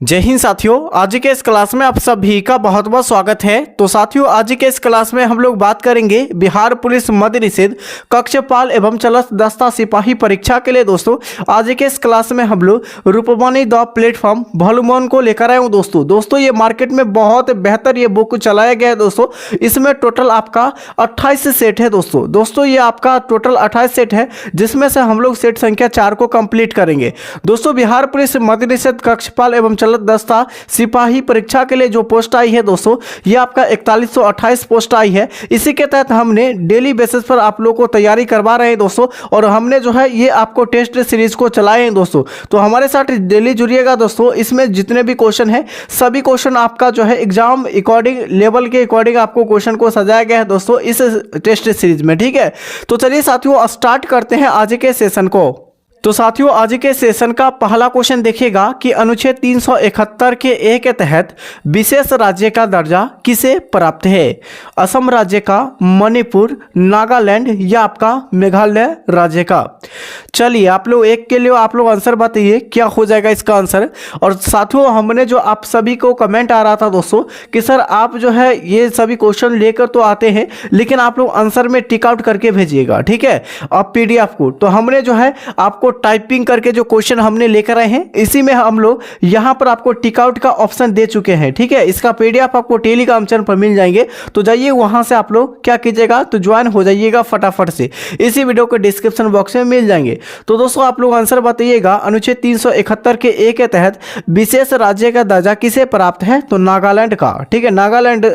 जय हिंद साथियों, आज के इस क्लास में आप सभी का बहुत बहुत स्वागत है। तो साथियों, आज के इस क्लास में हम लोग बात करेंगे बिहार पुलिस मद्य निषेध कक्षपाल एवं चलत दस्ता सिपाही परीक्षा के लिए। दोस्तों आज के इस क्लास में हम लोग रूपवाणी द प्लेटफॉर्म वॉल्यूम 1 को लेकर आए हूँ। दोस्तों ये मार्केट में बहुत बेहतर ये बुक चलाया गया है। दोस्तों इसमें टोटल आपका 28 सेट है। दोस्तों ये आपका टोटल 28 सेट है, जिसमें से हम लोग सेट संख्या 4 को कंप्लीट करेंगे। दोस्तों बिहार पुलिस मद्य निषेध कक्षपाल एवं दस्ता सिपाही परीक्षा के लिए जो पोस्ट आई है दोस्तों, ये आपका 4128 पोस्ट आई है। इसी के तहत हमने डेली बेसिस पर आप लोगों को तैयारी करवा रहे हैं दोस्तों, और हमने जो है ये आपको टेस्ट सीरीज को चलाए हैं दोस्तों। तो हमारे साथ डेली जुड़िएगा दोस्तों। इसमें जितने भी क्वेश्चन है सभी क्वेश्चन आपका जो है एग्जाम अकॉर्डिंग लेवल के अकॉर्डिंग आपको क्वेश्चन को सजाया गया है दोस्तों इस टेस्ट सीरीज में। ठीक है, तो चलिए साथियों स्टार्ट करते हैं आज के सेशन को। तो साथियों आज के सेशन का पहला क्वेश्चन देखिएगा कि अनुच्छेद 371 के ए के तहत विशेष राज्य का दर्जा किसे प्राप्त है? असम राज्य का, मणिपुर, नागालैंड या आपका मेघालय राज्य का? चलिए आप लोग एक के लिए आप लोग आंसर बताइए क्या हो जाएगा इसका आंसर। और साथियों हमने जो आप सभी को कमेंट आ रहा था दोस्तों कि सर आप जो है ये सभी क्वेश्चन लेकर तो आते हैं, लेकिन आप लोग आंसर में टिक आउट करके भेजिएगा। ठीक है, अब पीडीएफ को तो हमने जो है आपको टाइपिंग करके जो क्वेश्चन हमने लेकर आए हैं इसी में हम लोग यहां पर आपको टिक आउट का ऑप्शन दे चुके हैं। ठीक है, इसका पीडीएफ आपको टेलीग्राम चैनल पर मिल जाएंगे, तो जाइए वहां से आप लोग क्या कीजिएगा तो ज्वाइन हो जाइएगा फटाफट से। इसी वीडियो के डिस्क्रिप्शन बॉक्स में मिल जाएंगे। तो दोस्तों आप लोग आंसर बताइएगा अनुच्छेद 371 के ए के तहत विशेष राज्य का दर्जा किसे प्राप्त है? तो नागालैंड का। ठीक है, नागालैंड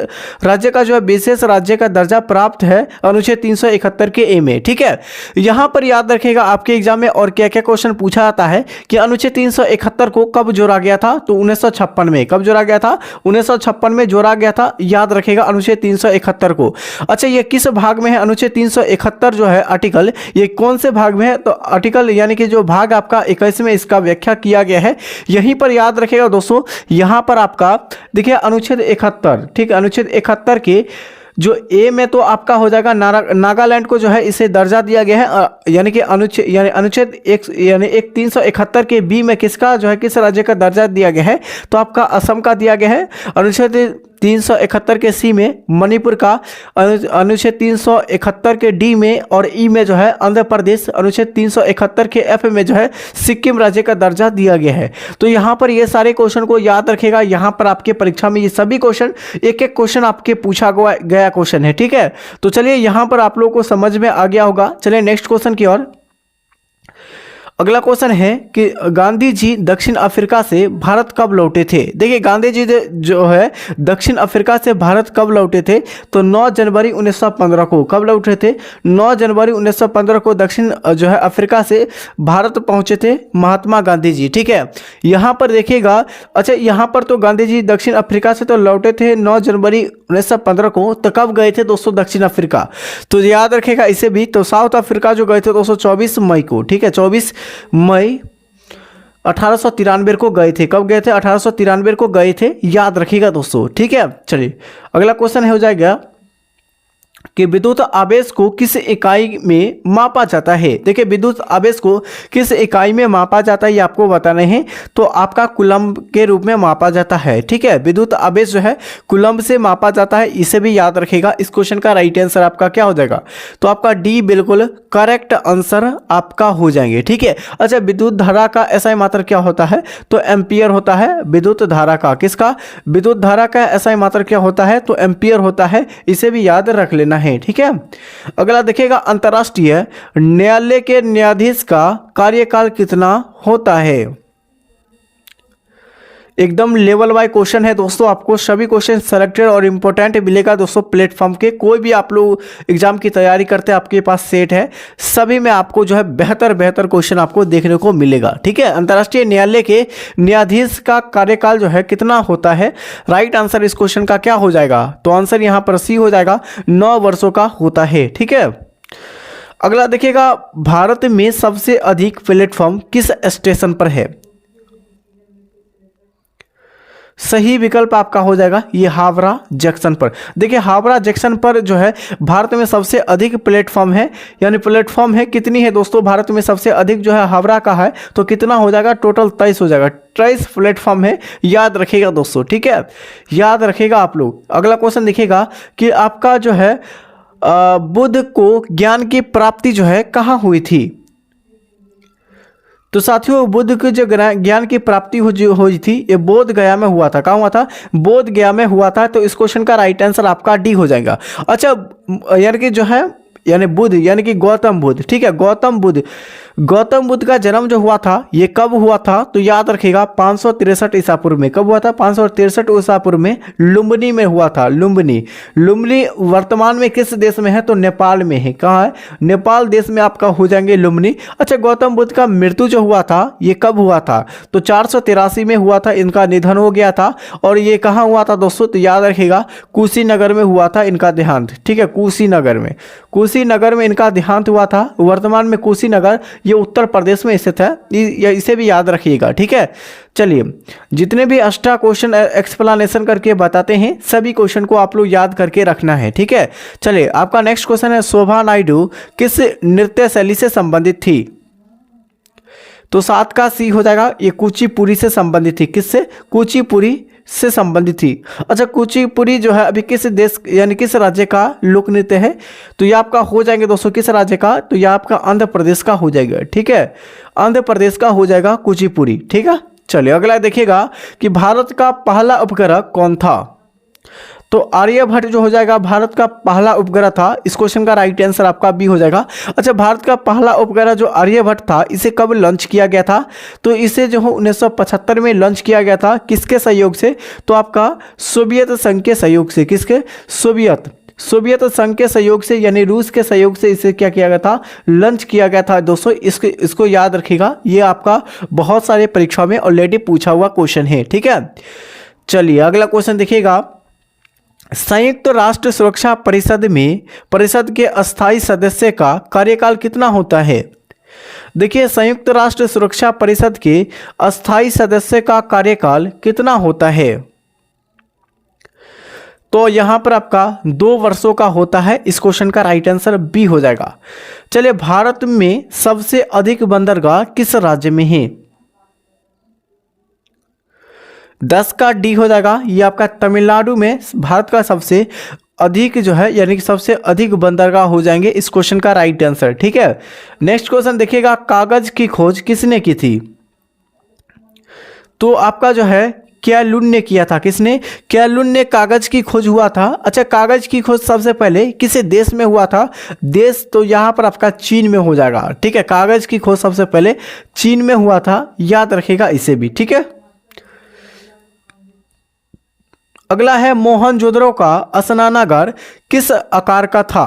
राज्य का जो है विशेष राज्य का दर्जा प्राप्त है अनुच्छेद 371 के ए में। ठीक है, यहां पर याद रखेगा आपके एग्जाम में और क्या क्या क्वेश्चन पूछा जाता है कि अनुच्छेद 371 को कब जोड़ा गया था? तो 1956 में। कब जोड़ा गया था? 1956 में जोड़ा गया था। याद रखेगा अनुच्छेद 371 को। अच्छा ये किस भाग में है अनुच्छेद 371 जो है आर्टिकल, ये कौन से भाग में है? तो आर्टिकल यानी कि जो भाग आपका 21 में इसका व्याख्या किया गया है। यहीं पर याद रखेगा दोस्तों, यहां पर आपका देखिए अनुच्छेद 71। ठीक है, अनुच्छेद 71 के जो ए में तो आपका हो जाएगा नागालैंड को जो है इसे दर्जा दिया गया है, यानी कि अनुच्छेद एक यानी 371 के बी में किसका जो है किस राज्य का दर्जा दिया गया है? तो आपका असम का दिया गया है। अनुच्छेद 371 के सी में मणिपुर का, अनुच्छेद 371 के डी में और ई में जो है आंध्र प्रदेश, अनुच्छेद 371 के एफ में जो है सिक्किम राज्य का दर्जा दिया गया है। तो यहाँ पर ये सारे क्वेश्चन को याद रखेगा। यहाँ पर आपके परीक्षा में ये सभी क्वेश्चन एक एक क्वेश्चन आपके पूछा गया क्वेश्चन है। ठीक है, तो चलिए यहाँ पर आप लोगों को समझ में आ गया होगा। चलिए नेक्स्ट क्वेश्चन की ओर। अगला क्वेश्चन है कि गांधी जी दक्षिण अफ्रीका से भारत कब लौटे थे? देखिए गांधी जी जो है दक्षिण अफ्रीका से भारत कब लौटे थे? तो 9 जनवरी 1915 को। कब लौटे थे? 9 जनवरी 1915 को दक्षिण जो है अफ्रीका से भारत पहुंचे थे महात्मा गांधी जी। ठीक है, यहाँ पर देखिएगा। अच्छा यहाँ पर तो गांधी जी दक्षिण अफ्रीका से तो लौटे थे 9 जनवरी 1915 को, तो कब गए थे दोस्तों दक्षिण अफ्रीका? तो याद रखेगा इसे भी। तो साउथ अफ्रीका जो गए थे दोस्तों 24 मई को। ठीक है, 24 मई 1893 को गए थे। कब गए थे? 1893 को गए थे, याद रखिएगा दोस्तों। ठीक है, चलिए अगला क्वेश्चन हो जाएगा कि विद्युत आवेश को किस इकाई में मापा जाता है? देखिए विद्युत आवेश को किस इकाई में मापा जाता है ये आपको बताना है। तो आपका कूलम्ब के रूप में मापा जाता है। ठीक है, विद्युत आवेश जो है कूलम्ब से मापा जाता है, इसे भी याद रखेगा। इस क्वेश्चन का राइट आंसर आपका क्या हो जाएगा? तो आपका डी बिल्कुल करेक्ट आंसर आपका हो जाएंगे। ठीक है, अच्छा विद्युत धारा का एसआई मात्रा क्या होता है? तो एम्पियर होता है विद्युत धारा का। किसका? विद्युत धारा का एसआई मात्रा क्या होता है? तो एम्पियर होता है, इसे भी याद रख लेना है। ठीक है, अगला देखिएगा अंतर्राष्ट्रीय न्यायालय के न्यायाधीश का कार्यकाल कितना होता है? एकदम लेवल वाइज क्वेश्चन है दोस्तों। आपको सभी क्वेश्चन सेलेक्टेड और इंपॉर्टेंट मिलेगा दोस्तों प्लेटफॉर्म के। कोई भी आप लोग एग्जाम की तैयारी करते हैं आपके पास सेट है, सभी में आपको जो है बेहतर क्वेश्चन आपको देखने को मिलेगा। ठीक है, अंतर्राष्ट्रीय न्यायालय के न्यायाधीश का कार्यकाल जो है कितना होता है? राइट आंसर इस क्वेश्चन का क्या हो जाएगा? तो आंसर यहाँ पर सी हो जाएगा, 9 वर्षों का होता है। ठीक है, अगला देखिएगा भारत में सबसे अधिक प्लेटफॉर्म किस स्टेशन पर है? सही विकल्प आपका हो जाएगा ये हावड़ा जंक्शन पर। देखिए हावड़ा जंक्शन पर जो है भारत में सबसे अधिक प्लेटफॉर्म है, यानी प्लेटफॉर्म है कितनी है दोस्तों, भारत में सबसे अधिक जो है हावड़ा का है, तो कितना हो जाएगा, टोटल 23 हो जाएगा। 23 प्लेटफॉर्म है, याद रखिएगा दोस्तों, ठीक है, याद रखिएगा आप लोग। अगला क्वेश्चन देखिएगा कि आपका जो है बुद्ध को ज्ञान की प्राप्ति जो है कहाँ हुई थी। तो साथियों बुद्ध की जो ज्ञान की प्राप्ति हुई थी ये बोध गया में हुआ था। कहाँ हुआ था, बोध गया में हुआ था। तो इस क्वेश्चन का राइट आंसर आपका डी हो जाएगा। अच्छा यानी कि जो है यानी बुद्ध यानी कि गौतम बुद्ध, ठीक है, गौतम बुद्ध का जन्म जो हुआ था ये कब हुआ था, तो याद रखिएगा 563 ईसा पूर्व में। कब हुआ था, 563 ईसा पूर्व में लुम्बिनी में हुआ था। लुम्बिनी वर्तमान में किस देश में है, तो नेपाल में है। कहाँ है, नेपाल देश में आपका हो जाएंगे लुम्बिनी। अच्छा गौतम बुद्ध का मृत्यु जो हुआ था ये कब हुआ था, तो 483 में हुआ था, इनका निधन हो गया था। और ये कहाँ हुआ था दोस्तों, तो याद रखिएगा कुशीनगर में हुआ था इनका देहांत, ठीक है, कुशीनगर में इनका देहांत हुआ था। वर्तमान में कुशीनगर ये उत्तर प्रदेश में स्थित है, इसे भी याद रखिएगा, ठीक है। चलिए जितने भी एक्स्ट्रा क्वेश्चन एक्सप्लेनेशन करके बताते हैं सभी क्वेश्चन को आप लोग याद करके रखना है, ठीक है। चलिए आपका नेक्स्ट क्वेश्चन है शोभा नायडू किस नृत्य शैली से संबंधित थी, तो 7 का सी हो जाएगा, ये कुचिपुड़ी से संबंधित थी। किससे, कुचिपुड़ी से संबंधित थी। अच्छा कुचिपुड़ी जो है अभी किस देश यानी किस राज्य का लोक नृत्य है, तो ये आपका हो जाएंगे दोस्तों किस राज्य का, तो ये आपका आंध्र प्रदेश का हो जाएगा, ठीक है, आंध्र प्रदेश का हो जाएगा कुचिपुड़ी, ठीक है। चलिए अगला देखिएगा कि भारत का पहला उपग्रह कौन था, तो आर्यभट्ट जो हो जाएगा भारत का पहला उपग्रह था। इस क्वेश्चन का राइट आंसर आपका बी हो जाएगा। अच्छा भारत का पहला उपग्रह जो आर्यभट्ट था इसे कब लॉन्च किया गया था, तो इसे जो है 1975 में लॉन्च किया गया था। किसके सहयोग से, तो आपका सोवियत संघ के सहयोग से। किसके, सोवियत संघ के सहयोग से यानी रूस के सहयोग से इसे क्या किया गया था, लॉन्च किया गया था दोस्तों। इसको याद रखिएगा, ये आपका बहुत सारे परीक्षा में ऑलरेडी पूछा हुआ क्वेश्चन है, ठीक है। चलिए अगला क्वेश्चन देखिएगा, संयुक्त राष्ट्र सुरक्षा परिषद के अस्थायी सदस्य का कार्यकाल कितना होता है। देखिए संयुक्त राष्ट्र सुरक्षा परिषद के अस्थायी सदस्य का कार्यकाल कितना होता है, तो यहां पर आपका 2 वर्षों का होता है। इस क्वेश्चन का राइट आंसर बी हो जाएगा। चलिए भारत में सबसे अधिक बंदरगाह किस राज्य में है, 10 का डी हो जाएगा, ये आपका तमिलनाडु में भारत का सबसे अधिक जो है यानी कि सबसे अधिक बंदरगाह हो जाएंगे। इस क्वेश्चन का राइट आंसर, ठीक है। नेक्स्ट क्वेश्चन देखिएगा, कागज की खोज किसने की थी, तो आपका जो है कैलुन ने किया था। किसने, कैलुन ने कागज की खोज हुआ था। अच्छा कागज की खोज सबसे पहले किस देश में हुआ था, देश तो यहाँ पर आपका चीन में हो जाएगा, ठीक है। कागज की खोज सबसे पहले चीन में हुआ था, याद रखिएगा इसे भी, ठीक है। अगला है मोहनजोदड़ो का स्नानागार किस आकार का था,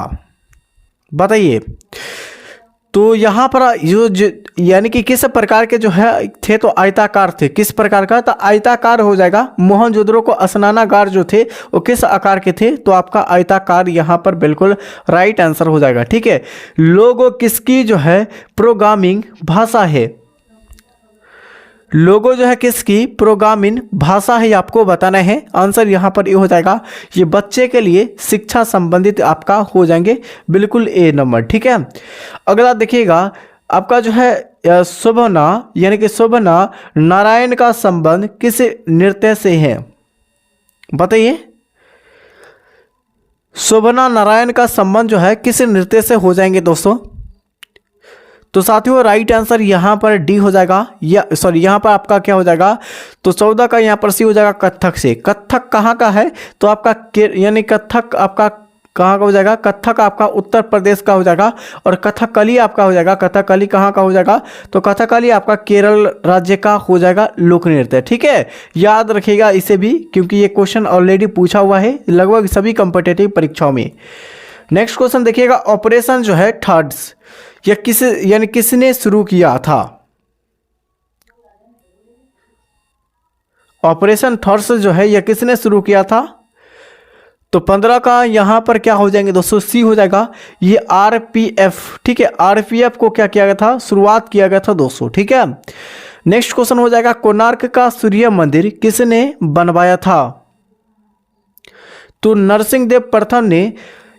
बताइए। तो यहाँ पर जो यानी कि किस प्रकार के जो है थे, तो आयताकार थे। किस प्रकार का, तो आयताकार हो जाएगा। मोहनजोदड़ो को स्नानागार जो थे वो किस आकार के थे, तो आपका आयताकार यहाँ पर बिल्कुल राइट आंसर हो जाएगा, ठीक है। लोगो किसकी जो है प्रोग्रामिंग भाषा है, लोगो जो है किसकी प्रोग्रामिंग भाषा है, आपको बताना है। आंसर यहाँ पर ये हो जाएगा, ये बच्चे के लिए शिक्षा संबंधित आपका हो जाएंगे बिल्कुल ए नंबर, ठीक है। अगला देखिएगा आपका जो है शोभना यानी कि शोभना नारायण का संबंध किस नृत्य से है, बताइए। शोभना नारायण का संबंध जो है किस नृत्य से हो जाएंगे दोस्तों, तो साथियों राइट आंसर यहाँ पर डी हो जाएगा, या सॉरी यहाँ पर आपका क्या हो जाएगा, तो 14 का यहाँ पर सी हो जाएगा कथक से। कथक कहाँ का है, तो आपका यानी कथक आपका कहाँ का हो जाएगा, कथक आपका उत्तर प्रदेश का हो जाएगा। और कथकली आपका हो जाएगा, कथकली कहाँ का हो जाएगा, तो कथकली आपका केरल राज्य का हो जाएगा लोक नृत्य, ठीक है। याद रखिएगा इसे भी, क्योंकि ये क्वेश्चन ऑलरेडी पूछा हुआ है लगभग सभी कॉम्पिटिटिव परीक्षाओं में। नेक्स्ट क्वेश्चन देखिएगा, ऑपरेशन जो है थर्ड्स या किसने शुरू किया था, ऑपरेशन थर्ड्स जो है यह किसने शुरू किया था, तो 15 का यहाँ पर क्या हो जाएंगे दोस्तों, सी हो जाएगा, ये आरपीएफ, ठीक है। आरपीएफ को क्या किया गया था, शुरुआत किया गया था दोस्तों, ठीक है। नेक्स्ट क्वेश्चन हो जाएगा कोणार्क का सूर्य मंदिर किसने बनवाया था? तो नरसिंह देव प्रथम ने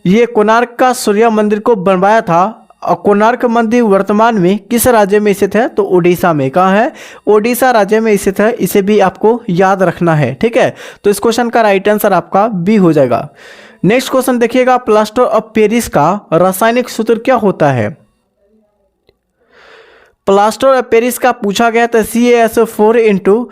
ये कोणार्क का सूर्य मंदिर को बनवाया था। और कोणार्क मंदिर वर्तमान में किस राज्य में स्थित है? तो ओडिशा में। कहाँ है? ओडिशा राज्य में स्थित है। इसे भी आपको याद रखना है, ठीक है। तो इस क्वेश्चन का राइट आंसर आपका बी हो जाएगा। नेक्स्ट क्वेश्चन देखिएगा, प्लास्टर ऑफ पेरिस का रासायनिक सूत्र क्या होता है? प्लास्टर ऑफ पेरिस का पूछा गया तो CaSO4 इंटू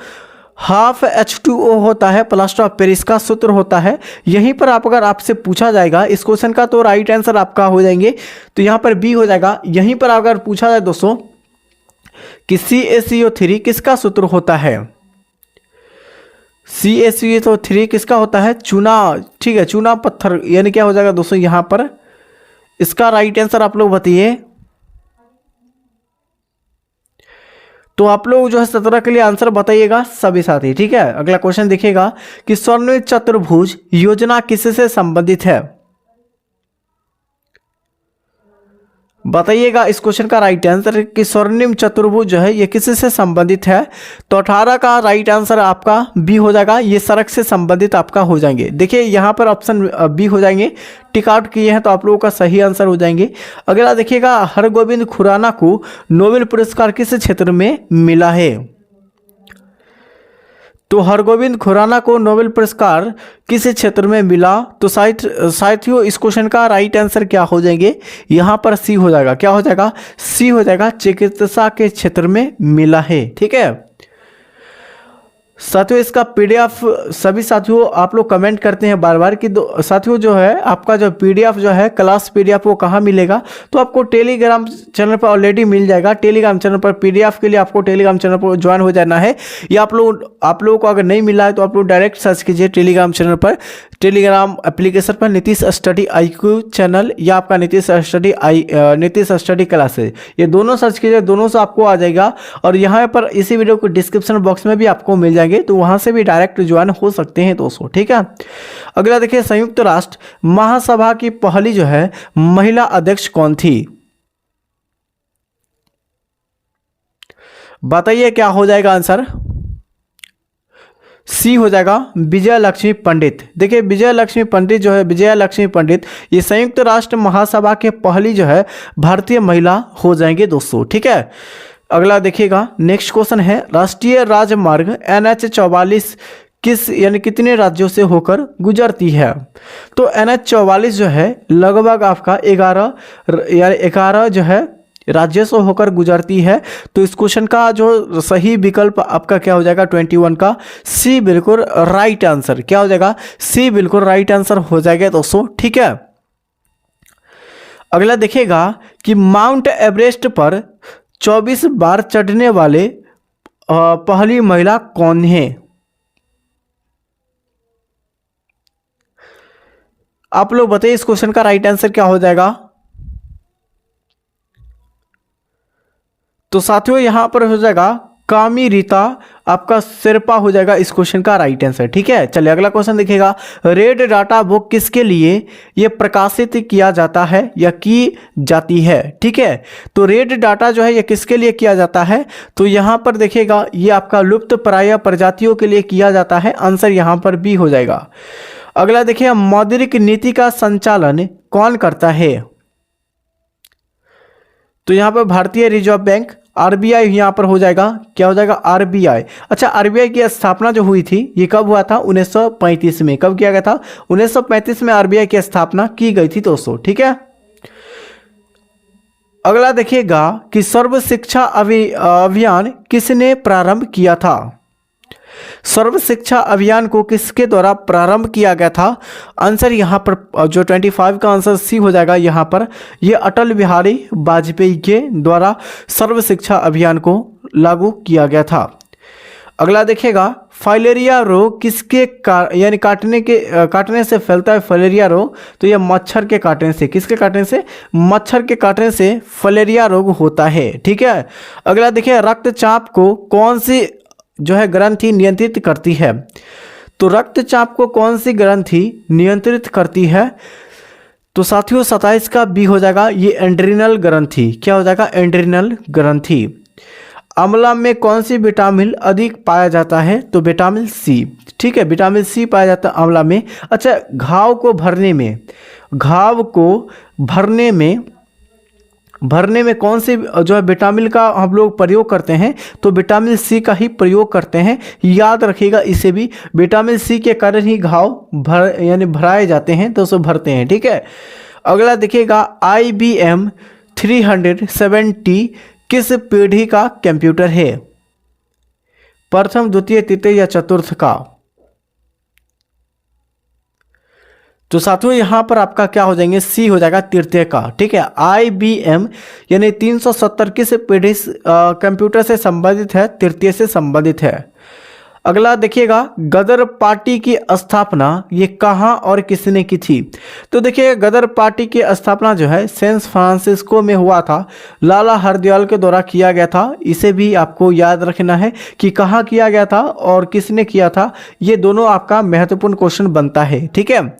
हाफ H2O होता है, प्लास्टर ऑफ पेरिस का सूत्र होता है। यहीं पर आप अगर आपसे पूछा जाएगा इस क्वेश्चन का तो राइट आंसर आपका हो जाएंगे, तो यहाँ पर बी हो जाएगा। यहीं पर अगर पूछा जाए दोस्तों कि CaCO3 किसका सूत्र होता है? CaCO3 किसका होता है? चूना, ठीक है, चूना पत्थर, यानी क्या हो जाएगा दोस्तों यहाँ पर? इसका राइट आंसर आप लोग बताइए। तो आप लोग जो है 17 के लिए आंसर बताइएगा सभी साथी, ठीक है। अगला क्वेश्चन देखिएगा कि स्वर्णिम चतुर्भुज योजना किससे संबंधित है? बताइएगा इस क्वेश्चन का राइट आंसर कि स्वर्णिम चतुर्भुज जो है ये किससे संबंधित है? तो 18 का राइट आंसर आपका बी हो जाएगा। ये सड़क से संबंधित आपका हो जाएंगे। देखिए यहाँ पर ऑप्शन बी हो जाएंगे, टिक आउट किए हैं तो आप लोगों का सही आंसर हो जाएंगे। अगला देखिएगा, हरगोविंद खुराना को नोबेल पुरस्कार किस क्षेत्र में मिला है? तो हरगोविंद खुराना को नोबेल पुरस्कार किस क्षेत्र में मिला? तो साथियों इस क्वेश्चन का राइट आंसर क्या हो जाएंगे? यहाँ पर सी हो जाएगा। क्या हो जाएगा? सी हो जाएगा, चिकित्सा के क्षेत्र में मिला है, ठीक है। साथियों इसका PDF सभी साथियों आप लोग कमेंट करते हैं बार बार कि साथियों जो है आपका जो PDF जो है क्लास PDF वो कहाँ मिलेगा? तो आपको टेलीग्राम चैनल पर ऑलरेडी मिल जाएगा। टेलीग्राम चैनल पर PDF के लिए आपको टेलीग्राम चैनल पर ज्वाइन हो जाना है। या आप लोगों को अगर नहीं मिला है तो आप लोग डायरेक्ट सर्च कीजिए टेलीग्राम चैनल पर, टेलीग्राम एप्लीकेशन पर नीतीश स्टडी IQ चैनल या आपका नीतीश स्टडी क्लासेज, ये दोनों सर्च कीजिए, दोनों से आपको आ जाएगा। और यहाँ पर इसी वीडियो को डिस्क्रिप्शन बॉक्स में भी आपको मिल जाएंगे, तो वहां से भी डायरेक्ट ज्वाइन हो सकते हैं दोस्तों, ठीक है। अगला देखिए, संयुक्त राष्ट्र महासभा की पहली जो है महिला अध्यक्ष कौन थी? बताइए क्या हो जाएगा आंसर? सी हो जाएगा, विजय लक्ष्मी पंडित। देखिए विजय लक्ष्मी पंडित जो है, विजय लक्ष्मी पंडित ये संयुक्त राष्ट्र महासभा के पहली जो है भारतीय महिला हो जाएंगे दोस्तों, ठीक है। अगला देखिएगा, नेक्स्ट क्वेश्चन है, राष्ट्रीय राजमार्ग NH44 किस यानी कितने राज्यों से होकर गुजरती है? तो NH44 जो है लगभग आपका 11 जो है राज्यों से होकर गुजरती है। तो इस क्वेश्चन का जो सही विकल्प आपका क्या हो जाएगा? 21 का सी बिल्कुल राइट आंसर। क्या हो जाएगा? सी बिल्कुल राइट आंसर हो जाएगा दोस्तों, ठीक है। अगला देखिएगा कि माउंट एवरेस्ट पर 24 बार चढ़ने वाले पहली महिला कौन है? आप लोग बताइए इस क्वेश्चन का राइट आंसर क्या हो जाएगा? तो साथियों यहां पर हो जाएगा कामी रीता आपका सिरपा हो जाएगा इस क्वेश्चन का राइट आंसर, ठीक है। चलिए अगला क्वेश्चन देखिएगा, रेड डाटा बुक किसके लिए ये प्रकाशित किया जाता है या की जाती है? ठीक है, तो रेड डाटा जो है ये किसके लिए किया जाता है? तो यहाँ पर देखिएगा ये आपका लुप्त प्राय प्रजातियों के लिए किया जाता है। आंसर यहाँ पर बी हो जाएगा। अगला देखिए, मौद्रिक नीति का संचालन कौन करता है? तो यहाँ पर भारतीय रिजर्व बैंक RBI यहाँ पर हो जाएगा। क्या हो जाएगा? RBI। अच्छा, RBI की स्थापना जो हुई थी ये कब हुआ था? 1935 में। कब किया गया था? 1935 में RBI की स्थापना की गई थी दोस्तों, ठीक है। अगला देखिएगा कि सर्व शिक्षा अभियान किसने प्रारंभ किया था? सर्व शिक्षा अभियान को किसके द्वारा प्रारंभ किया गया था? आंसर यहाँ पर जो 25 का आंसर सी हो जाएगा। यहाँ पर ये अटल बिहारी वाजपेयी के द्वारा सर्व शिक्षा अभियान को लागू किया गया था। अगला देखिएगा, फाइलेरिया रोग किसके यानी काटने से फैलता है? फाइलेरिया रोग तो यह मच्छर के काटने से, किसके काटने से? मच्छर के काटने से फाइलेरिया रोग होता है, ठीक है। अगला देखिए, रक्तचाप को कौन सी जो है ग्रंथि नियंत्रित करती है? तो रक्तचाप को कौन सी ग्रंथि नियंत्रित करती है? तो साथियों 27 का बी हो जाएगा, ये एंड्रिनल ग्रंथि। क्या हो जाएगा? एंड्रिनल ग्रंथि। आंवला में कौन सी विटामिन अधिक पाया जाता है? तो विटामिन सी। ठीक है, विटामिन सी पाया जाता है आंवला में। अच्छा, घाव को भरने में कौन से जो है विटामिन का हम लोग प्रयोग करते हैं? तो विटामिन सी का ही प्रयोग करते हैं, याद रखिएगा इसे भी। विटामिन सी के कारण ही घाव भराए जाते हैं, तो उसे भरते हैं। ठीक है, अगला देखिएगा, IBM 370 किस पीढ़ी का कंप्यूटर है? प्रथम, द्वितीय, तृतीय या चतुर्थ का? तो साथियों यहाँ पर आपका क्या हो जाएंगे? सी हो जाएगा, तृतीय का। ठीक है, IBM यानी 370 किस पीढ़ी कंप्यूटर से संबंधित है? तृतीय से संबंधित है। अगला देखिएगा, गदर पार्टी की स्थापना ये कहाँ और किसने की थी? तो देखिए, गदर पार्टी की स्थापना जो है सैन फ्रांसिस्को में हुआ था, लाला हरदयाल के द्वारा किया गया था। इसे भी आपको याद रखना है कि कहाँ किया गया था और किसने किया था, ये दोनों आपका महत्वपूर्ण क्वेश्चन बनता है। ठीक है,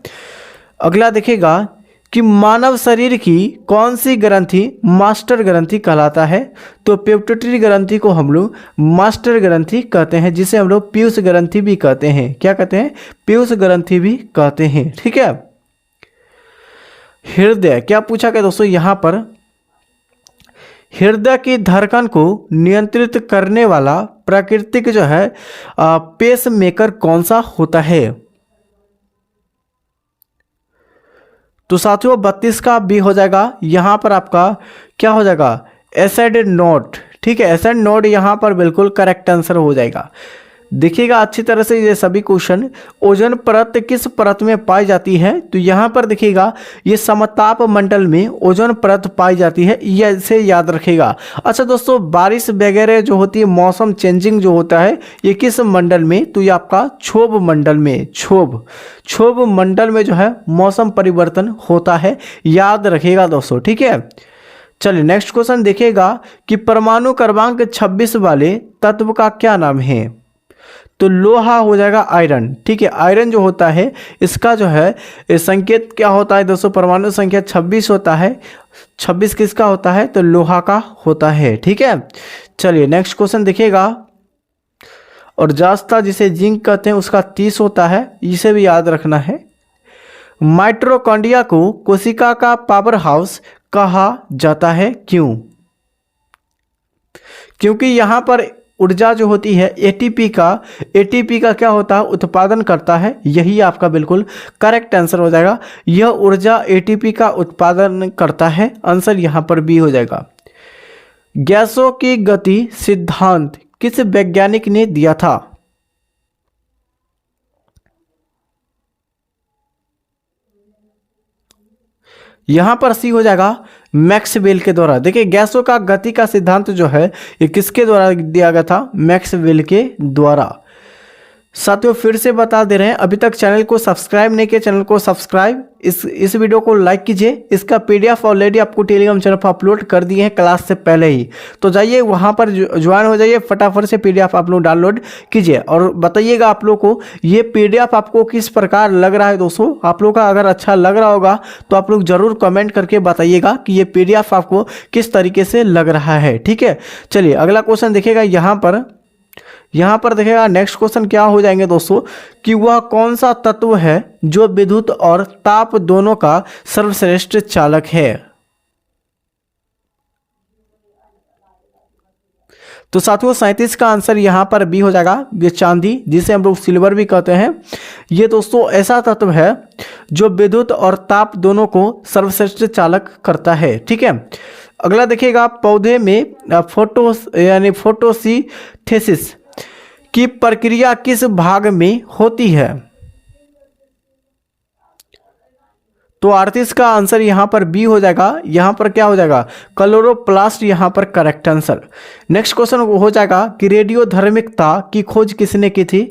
अगला देखिएगा कि मानव शरीर की कौन सी ग्रंथि मास्टर ग्रंथि कहलाता है? तो पिट्यूटरी ग्रंथि को हम लोग मास्टर ग्रंथि कहते हैं, जिसे हम लोग पीयूष ग्रंथि भी कहते हैं। क्या कहते हैं? पीयूष ग्रंथि भी कहते हैं। ठीक है, हृदय क्या पूछा गया दोस्तों यहाँ पर? हृदय की धड़कन को नियंत्रित करने वाला प्राकृतिक जो है पेस मेकर कौन सा होता है? तो साथियों 32 का बी हो जाएगा। यहाँ पर आपका क्या हो जाएगा? Acid node. ठीक है, एसिड नोड यहाँ पर बिल्कुल करेक्ट आंसर हो जाएगा। देखिएगा अच्छी तरह से ये सभी क्वेश्चन। ओजोन परत किस परत में पाई जाती है? तो यहाँ पर देखिएगा ये समताप मंडल में ओजोन परत पाई जाती है, ये इसे याद रखिएगा। अच्छा दोस्तों, बारिश वगैरह जो होती है, मौसम चेंजिंग जो होता है, ये किस मंडल में? तो ये आपका क्षोभ मंडल में, क्षोभ मंडल में जो है मौसम परिवर्तन होता है, याद रखिएगा दोस्तों। ठीक है, चलिए नेक्स्ट क्वेश्चन देखिएगा कि परमाणु क्रमांक 26 वाले तत्व का क्या नाम है? तो लोहा हो जाएगा आयरन। ठीक है, आयरन जो होता है इसका जो है संकेत क्या होता है दोस्तों? परमाणु संख्या 26 होता है। 26 किसका होता है? तो लोहा का होता है। ठीक है, चलिए नेक्स्ट क्वेश्चन देखिएगा। और जास्ता जिसे जिंक कहते हैं उसका 30 होता है, इसे भी याद रखना है। माइटोकॉन्ड्रिया को कोशिका का पावर हाउस कहा जाता है, क्यों? क्योंकि यहाँ पर ऊर्जा जो होती है एटीपी का क्या होता है? उत्पादन करता है। यही आपका बिल्कुल करेक्ट आंसर हो जाएगा। यह ऊर्जा एटीपी का उत्पादन करता है। आंसर यहाँ पर बी हो जाएगा। गैसों की गति सिद्धांत किस वैज्ञानिक ने दिया था? यहाँ पर सी हो जाएगा, मैक्सवेल के द्वारा। देखिए गैसों का गति का सिद्धांत जो है ये किसके द्वारा दिया गया था? मैक्सवेल के द्वारा। साथियों फिर से बता दे रहे हैं, अभी तक चैनल को सब्सक्राइब नहीं किया, चैनल को सब्सक्राइब, इस वीडियो को लाइक कीजिए। इसका PDF ऑलरेडी आपको टेलीग्राम चैनल पर अपलोड कर दिए हैं क्लास से पहले ही, तो जाइए वहां पर ज्वाइन हो जाइए, फटाफट से PDF आप लोग डाउनलोड कीजिए और बताइएगा आप लोग को ये PDF आपको किस प्रकार लग रहा है। दोस्तों आप लोग का अगर अच्छा लग रहा होगा तो आप लोग जरूर कमेंट करके बताइएगा कि ये PDF आपको किस तरीके से लग रहा है। ठीक है, चलिए अगला क्वेश्चन देखिएगा। यहाँ पर देखिएगा नेक्स्ट क्वेश्चन क्या हो जाएंगे दोस्तों कि वह कौन सा तत्व है जो विद्युत और ताप दोनों का सर्वश्रेष्ठ चालक है? तो साथियों 37 का आंसर यहाँ पर बी हो जाएगा। ये चांदी, जिसे हम लोग सिल्वर भी कहते हैं, ये दोस्तों ऐसा तत्व है जो विद्युत और ताप दोनों को सर्वश्रेष्ठ चालक करता है। ठीक है, अगला देखिएगा, पौधे में फोटोसिंथेसिस की प्रक्रिया किस भाग में होती है? तो 38 का आंसर यहाँ पर बी हो जाएगा। यहाँ पर क्या हो जाएगा? क्लोरोप्लास्ट यहाँ पर करेक्ट आंसर। नेक्स्ट क्वेश्चन हो जाएगा कि रेडियोधर्मिकता की खोज किसने की थी?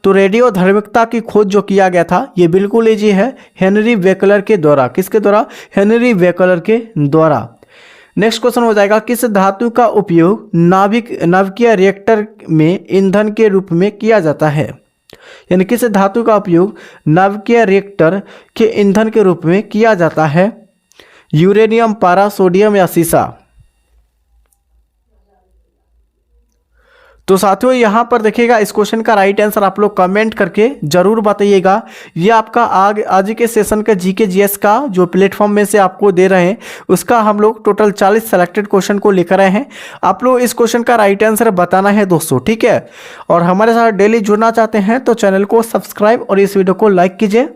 तो रेडियोधर्मिकता की खोज जो किया गया था ये बिल्कुल इजी है, हेनरी बेकलर के द्वारा। किसके द्वारा? हेनरी बेकलर के द्वारा। नेक्स्ट क्वेश्चन हो जाएगा, किस धातु का उपयोग नाभिकीय रिएक्टर में ईंधन के रूप में किया जाता है? यानी किस धातु का उपयोग नाभिकीय रिएक्टर के ईंधन के रूप में किया जाता है? यूरेनियम, पारा, सोडियम या सीसा? तो साथियों यहाँ पर देखिएगा इस क्वेश्चन का राइट आंसर आप लोग कमेंट करके जरूर बताइएगा। ये आपका आज के सेशन का जीके जीएस का जो प्लेटफॉर्म में से आपको दे रहे हैं उसका हम लोग टोटल 40 सेलेक्टेड क्वेश्चन को लेकर आए हैं। आप लोग इस क्वेश्चन का राइट आंसर बताना है दोस्तों, ठीक है। और हमारे साथ डेली जुड़ना चाहते हैं तो चैनल को सब्सक्राइब और इस वीडियो को लाइक कीजिए।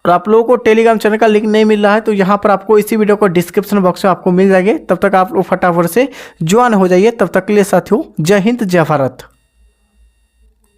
और आप लोगों को टेलीग्राम चैनल का लिंक नहीं मिल रहा है तो यहाँ पर आपको इसी वीडियो को डिस्क्रिप्शन बॉक्स में आपको मिल जाएंगे। तब तक आप लोग फटाफट से ज्वाइन हो जाइए। तब तक के लिए साथियों जय हिंद जय भारत।